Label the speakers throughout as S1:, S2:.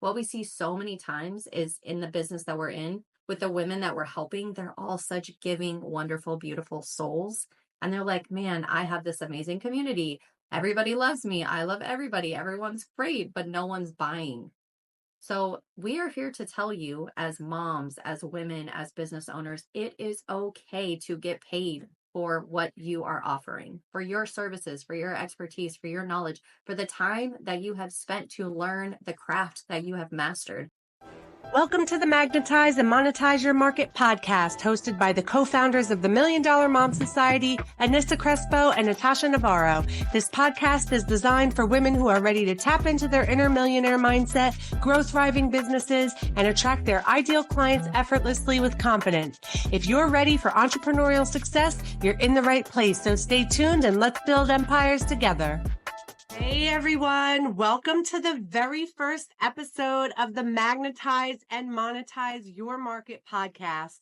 S1: what we see so many times is in the business that we're in with the women that we're helping, they're all such giving, wonderful, beautiful souls. And they're like, man, I have this amazing community. Everybody loves me. I love everybody. Everyone's great, but no one's buying. So, we are here to tell you, as moms, as women, as business owners, it is okay to get paid for what you are offering, for your services, for your expertise, for your knowledge, for the time that you have spent to learn the craft that you have mastered.
S2: Welcome to the Magnetize and Monetize Your Market podcast, hosted by the co-founders of the $1 Million Mom Society, Anisa Crespo and Natosha Navarro. This podcast is designed for women who are ready to tap into their inner millionaire mindset, grow thriving businesses, and attract their ideal clients effortlessly with confidence. If you're ready for entrepreneurial success, you're in the right place. So stay tuned and let's build empires together. Hey everyone, welcome to the very first episode of the Magnetize and Monetize Your Market podcast.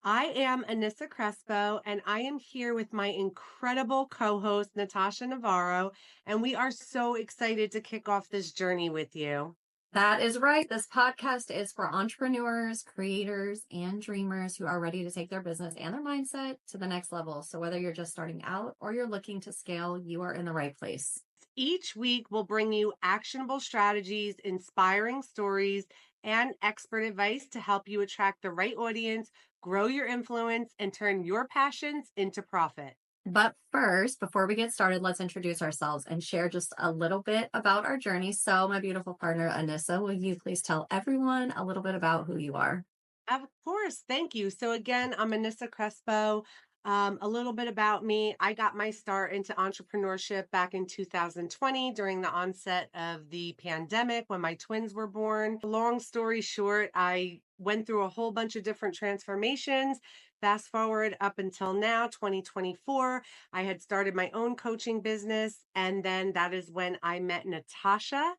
S2: I am Anisa Crespo and I am here with my incredible co-host Natosha Navarro, and we are so excited to kick off this journey with you.
S1: That is right. This podcast is for entrepreneurs, creators, and dreamers who are ready to take their business and their mindset to the next level. So whether you're just starting out or you're looking to scale, you are in the right place.
S2: Each week, we'll bring you actionable strategies, inspiring stories, and expert advice to help you attract the right audience, grow your influence, and turn your passions into profit.
S1: But first, before we get started, let's introduce ourselves and share just a little bit about our journey. So, my beautiful partner, Anisa, will you please tell everyone a little bit about who you are?
S2: Of course. Thank you. So again, I'm Anisa Crespo. A little bit about me. I got my start into entrepreneurship back in 2020 during the onset of the pandemic when my twins were born. Long story short, I went through a whole bunch of different transformations. Fast forward up until now, 2024, I had started my own coaching business. And then that is when I met Natosha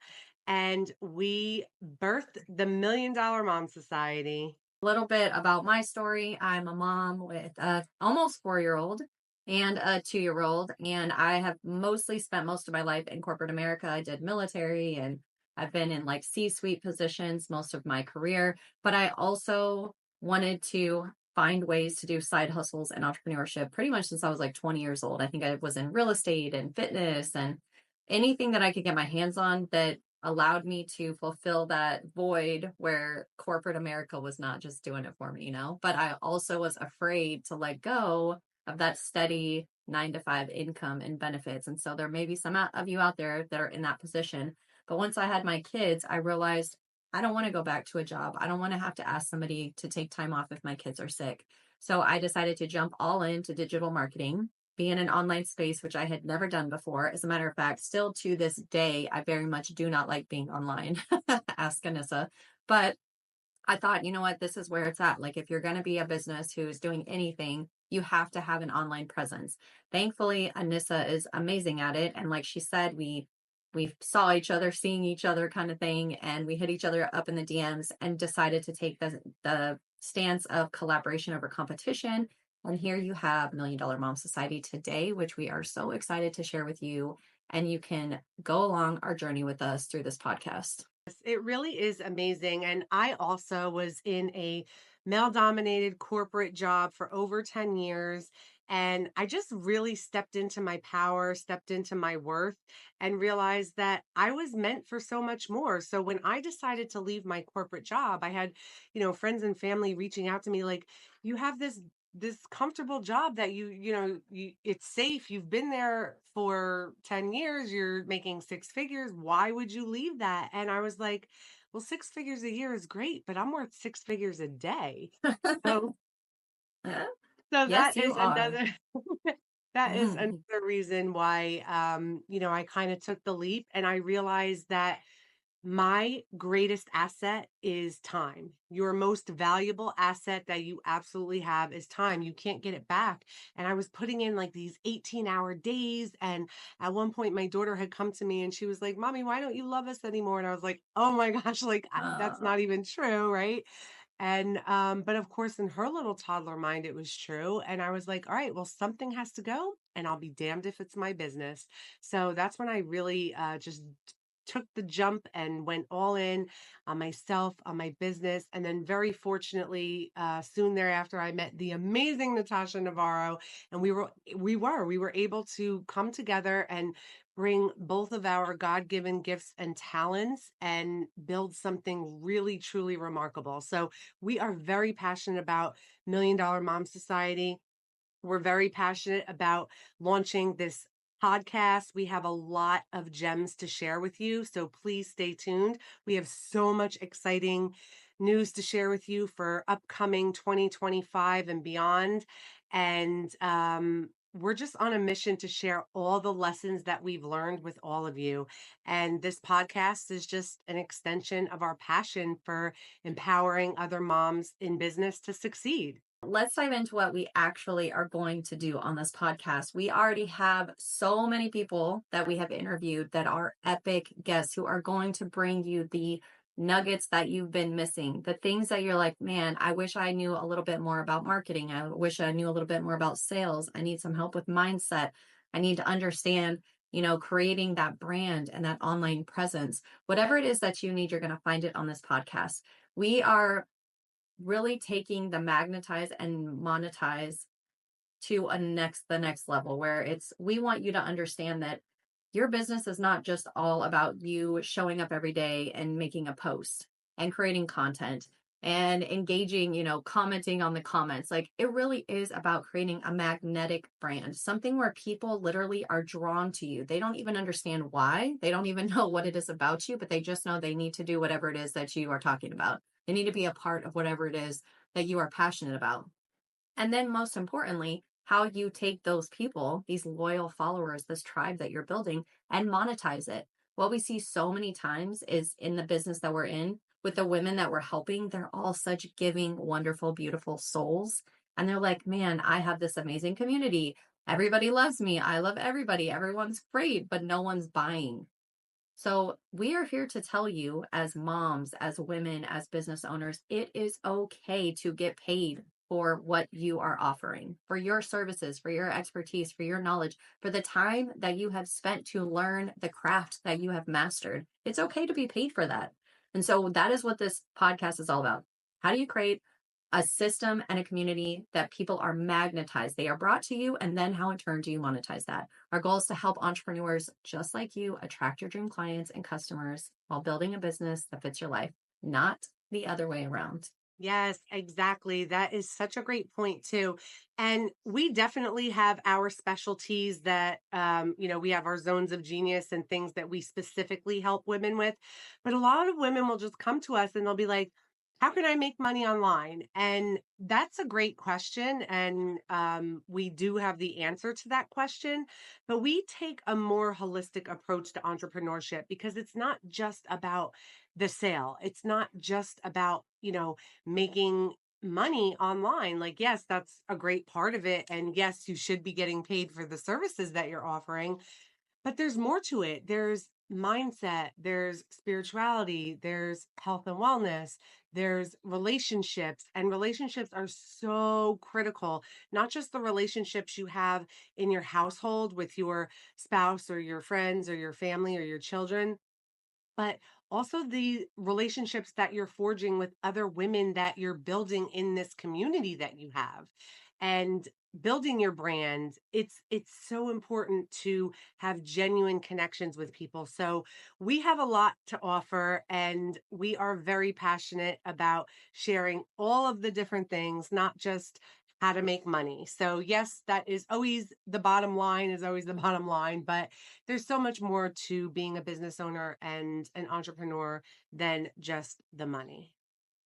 S2: and we birthed the $1 Million Mom Society.
S1: A little bit about my story. I'm a mom with a almost 4-year-old and a 2-year-old, and I have mostly spent most of my life in corporate America. I did military and I've been in like C-suite positions most of my career, but I also wanted to find ways to do side hustles and entrepreneurship pretty much since I was like 20 years old. I think I was in real estate and fitness and anything that I could get my hands on that allowed me to fulfill that void where corporate America was not just doing it for me, but I also was afraid to let go of that steady 9 to 5 income and benefits. And so there may be some of you out there that are in that position. But once I had my kids, I realized I don't want to go back to a job. I don't want to have to ask somebody to take time off if my kids are sick. So I decided to jump all into digital marketing, be in an online space, which I had never done before. As a matter of fact, still to this day, I very much do not like being online. Ask Anissa. But I thought, you know what, this is where it's at. Like, if you're going to be a business who's doing anything, you have to have an online presence. Thankfully, Anissa is amazing at it. And like she said, we saw each other, seeing each other kind of thing, and we hit each other up in the DMs and decided to take the stance of collaboration over competition. And here you have $1 Million Mom Society today, which we are so excited to share with you. And you can go along our journey with us through this podcast.
S2: It really is amazing. And I also was in a male-dominated corporate job for over 10 years. And I just really stepped into my power, stepped into my worth, and realized that I was meant for so much more. So when I decided to leave my corporate job, I had, friends and family reaching out to me like, you have this comfortable job that it's safe. You've been there for 10 years. You're making 6 figures. Why would you leave that? And I was like, well, 6 figures a year is great, but I'm worth 6 figures a day. So, so
S1: Yes,
S2: that
S1: you
S2: is
S1: are.
S2: another that is another reason why I kind of took the leap and I realized that my greatest asset is time. Your most valuable asset that you absolutely have is time. You can't get it back. And I was putting in like these 18-hour days. And at one point, my daughter had come to me and she was like, Mommy, why don't you love us anymore? And I was like, oh my gosh, that's not even true. Right. And, but of course, in her little toddler mind, it was true. And I was like, all right, well, something has to go and I'll be damned if it's my business. So that's when I really just took the jump and went all in on myself, on my business. And then very fortunately, soon thereafter, I met the amazing Natosha Navarro, and we were able to come together and bring both of our God-given gifts and talents and build something really, truly remarkable. So we are very passionate about Million Dollar Mom Society. We're very passionate about launching this podcast. We have a lot of gems to share with you, so please stay tuned. We have so much exciting news to share with you for upcoming 2025 and beyond. And we're just on a mission to share all the lessons that we've learned with all of you. And this podcast is just an extension of our passion for empowering other moms in business to succeed.
S1: Let's dive into what we actually are going to do on this podcast. We already have so many people that we have interviewed that are epic guests who are going to bring you the nuggets that you've been missing, the things that you're like, man, I wish I knew a little bit more about marketing. I wish I knew a little bit more about sales. I need some help with mindset. I need to understand, creating that brand and that online presence. Whatever it is that you need, you're going to find it on this podcast. We are really taking the Magnetize and Monetize to the next level, where we want you to understand that your business is not just all about you showing up every day and making a post and creating content and engaging, commenting on the comments. Like, it really is about creating a magnetic brand, something where people literally are drawn to you. They don't even understand why. They don't even know what it is about you, but they just know they need to do whatever it is that you are talking about. They need to be a part of whatever it is that you are passionate about. And then most importantly, how you take those people, these loyal followers, this tribe that you're building, and monetize it. What we see so many times is in the business that we're in, with the women that we're helping, they're all such giving, wonderful, beautiful souls. And they're like, man, I have this amazing community. Everybody loves me. I love everybody. Everyone's great, but no one's buying. So we are here to tell you, as moms, as women, as business owners, it is okay to get paid for what you are offering, for your services, for your expertise, for your knowledge, for the time that you have spent to learn the craft that you have mastered. It's okay to be paid for that. And so that is what this podcast is all about. How do you create a system and a community that people are magnetized? They are brought to you, and then how in turn do you monetize that? Our goal is to help entrepreneurs just like you attract your dream clients and customers while building a business that fits your life, not the other way around.
S2: Yes, exactly. That is such a great point too. And we definitely have our specialties that, we have our zones of genius and things that we specifically help women with. But a lot of women will just come to us and they'll be like, how can I make money online? And that's a great question. And we do have the answer to that question. But we take a more holistic approach to entrepreneurship because it's not just about the sale. It's not just about, making money online. Like, yes, that's a great part of it. And yes, you should be getting paid for the services that you're offering. But there's more to it. There's mindset, there's spirituality, there's health and wellness, there's relationships. And relationships are so critical, not just the relationships you have in your household with your spouse or your friends or your family or your children, but also the relationships that you're forging with other women that you're building in this community that you have. And building your brand, it's so important to have genuine connections with people. So we have a lot to offer, and we are very passionate about sharing all of the different things, not just how to make money. So yes, that is always the bottom line, is always the bottom line, but there's so much more to being a business owner and an entrepreneur than just the money.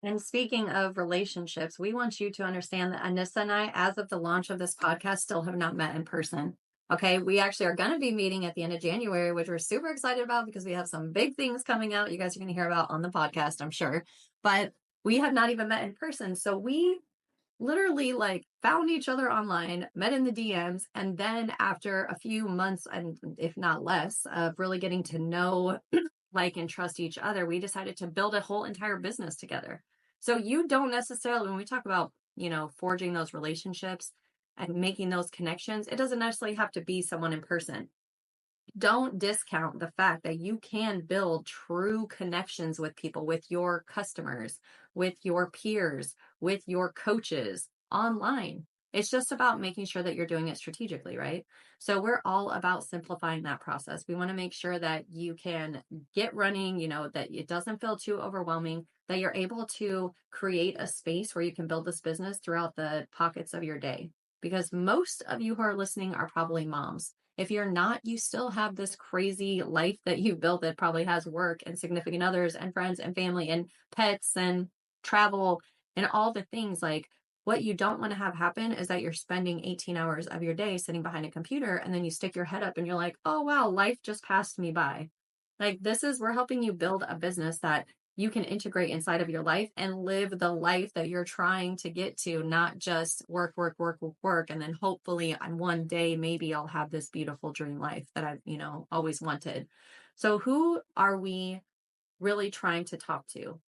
S1: And speaking of relationships, we want you to understand that Anissa and I, as of the launch of this podcast, still have not met in person. Okay, we actually are going to be meeting at the end of January, which we're super excited about because we have some big things coming out you guys are going to hear about on the podcast, I'm sure. But we have not even met in person. So we literally found each other online, met in the DMs, and then after a few months, and if not less, of really getting to know, like, and trust each other, we decided to build a whole entire business together. So you don't necessarily, when we talk about, forging those relationships and making those connections, it doesn't necessarily have to be someone in person. Don't discount the fact that you can build true connections with people, with your customers, with your peers, with your coaches online. It's just about making sure that you're doing it strategically, right? So we're all about simplifying that process. We want to make sure that you can get running, that it doesn't feel too overwhelming, that you're able to create a space where you can build this business throughout the pockets of your day. Because most of you who are listening are probably moms. If you're not, you still have this crazy life that you built that probably has work and significant others and friends and family and pets and travel and all the things. Like, what you don't want to have happen is that you're spending 18 hours of your day sitting behind a computer and then you stick your head up and you're like, oh, wow, life just passed me by. Like, we're helping you build a business that you can integrate inside of your life and live the life that you're trying to get to, not just work, work, work, work, work. And then hopefully on one day, maybe I'll have this beautiful dream life that I've, always wanted. So who are we really trying to talk to?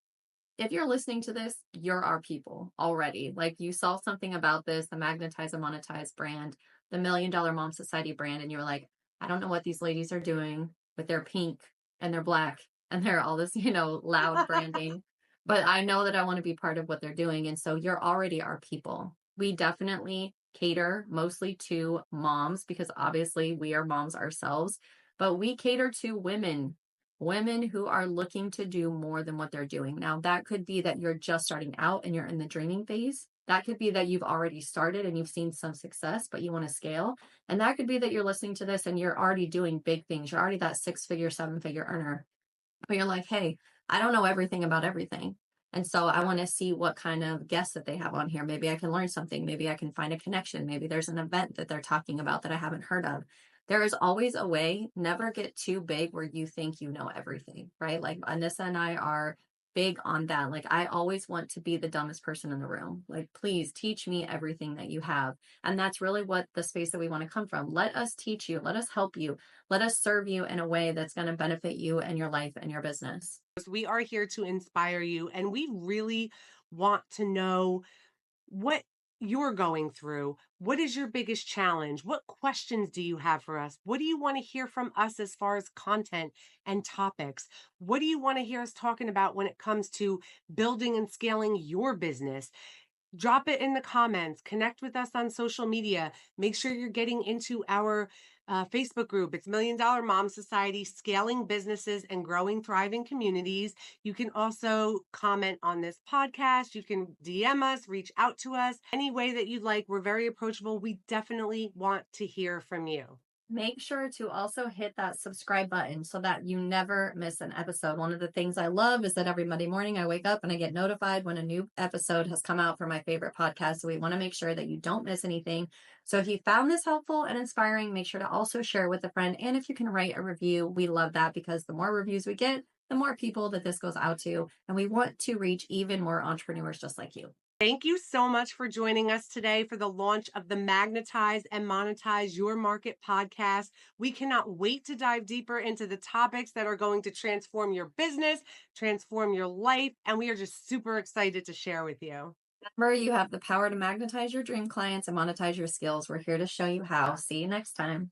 S1: If you're listening to this, you're our people already. Like, you saw something about this, the Magnetize and Monetize brand, the $1 Million Mom Society brand, and you were like, I don't know what these ladies are doing with their pink and their black and they're all this, loud branding, but I know that I want to be part of what they're doing. And so you're already our people. We definitely cater mostly to moms because obviously we are moms ourselves, but we cater to women who are looking to do more than what they're doing. Now, that could be that you're just starting out and you're in the dreaming phase. That could be that you've already started and you've seen some success, but you want to scale. And that could be that you're listening to this and you're already doing big things. You're already that 6-figure, 7-figure earner, but you're like, hey, I don't know everything about everything. And so I want to see what kind of guests that they have on here. Maybe I can learn something. Maybe I can find a connection. Maybe there's an event that they're talking about that I haven't heard of. There is always a way. Never get too big where you think you know everything, right? Like Anissa and I are big on that. Like, I always want to be the dumbest person in the room. Like, please teach me everything that you have. And that's really what the space that we want to come from. Let us teach you. Let us help you. Let us serve you in a way that's going to benefit you and your life and your business.
S2: We are here to inspire you, and we really want to know what you're going through. What is your biggest challenge? What questions do you have for us? What do you want to hear from us as far as content and topics? What do you want to hear us talking about when it comes to building and scaling your business? Drop it in the comments. Connect with us on social media. Make sure you're getting into our Facebook group. It's $1 Million Mom Society, Scaling Businesses and Growing Thriving Communities. You can also comment on this podcast. You can DM us, reach out to us any way that you'd like. We're very approachable. We definitely want to hear from you.
S1: Make sure to also hit that subscribe button so that you never miss an episode. One of the things I love is that every Monday morning I wake up and I get notified when a new episode has come out for my favorite podcast. So we want to make sure that you don't miss anything. So if you found this helpful and inspiring, make sure to also share with a friend. And if you can write a review, we love that because the more reviews we get, the more people that this goes out to. And we want to reach even more entrepreneurs just like you.
S2: Thank you so much for joining us today for the launch of the Magnetize and Monetize Your Market podcast. We cannot wait to dive deeper into the topics that are going to transform your business, transform your life, and we are just super excited to share with you.
S1: Remember, you have the power to magnetize your dream clients and monetize your skills. We're here to show you how. See you next time.